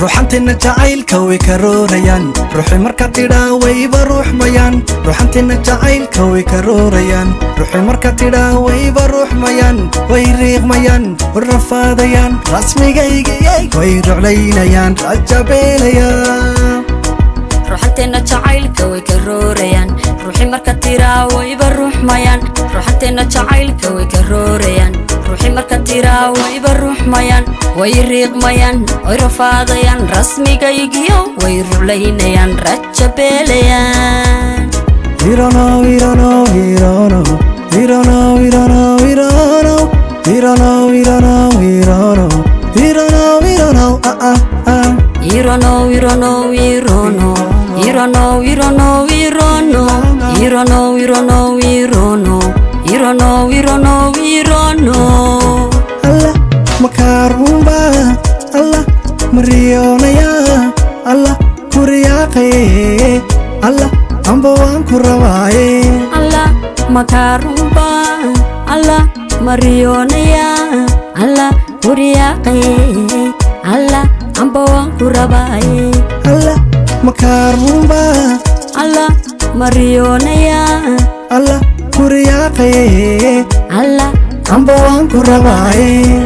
روحانتنا جعيلك ويكروريان روحي مركا تيدا ويبروح ميان روحانتنا جعيلك ويكروريان روحي مركا تيدا ويبروح ميان ويريغ ميان والرفاضيان رسمي جاي ويروح ليليان رجبيليان روحانتنا جعيلك ويكروريان روحي مركا تيدا ويبروح ميان روحانتنا جعيلك ويكروريان روحي مركا تيدا ويبروح ميان ويريغ ميان ويرفاضيان رسمي جايجيو ويرولينيان رجبيليان We don't know, we don't know, we don't know. We don't know, we don't know, we don't know. We don't know, we don't know, we don't know. We don't know, we don't know, You don't know, you don't know, you don't know. You don't know, you don't know, you don't know. You don't know, you don't know, you don't know. You don't know, you don't know, you don't know. Allah, makarumba. Allah, marionaya. Allah, kuriyake. Allah, ambawan kurawaye. Allah, makarumba. Allah, marionaya. Allah, kuriyake. Allah, ambawan kurawaye. Allah, makarumba. Allah, marionaya. Allah, kuriyake. Allah, ambawan kurawaye.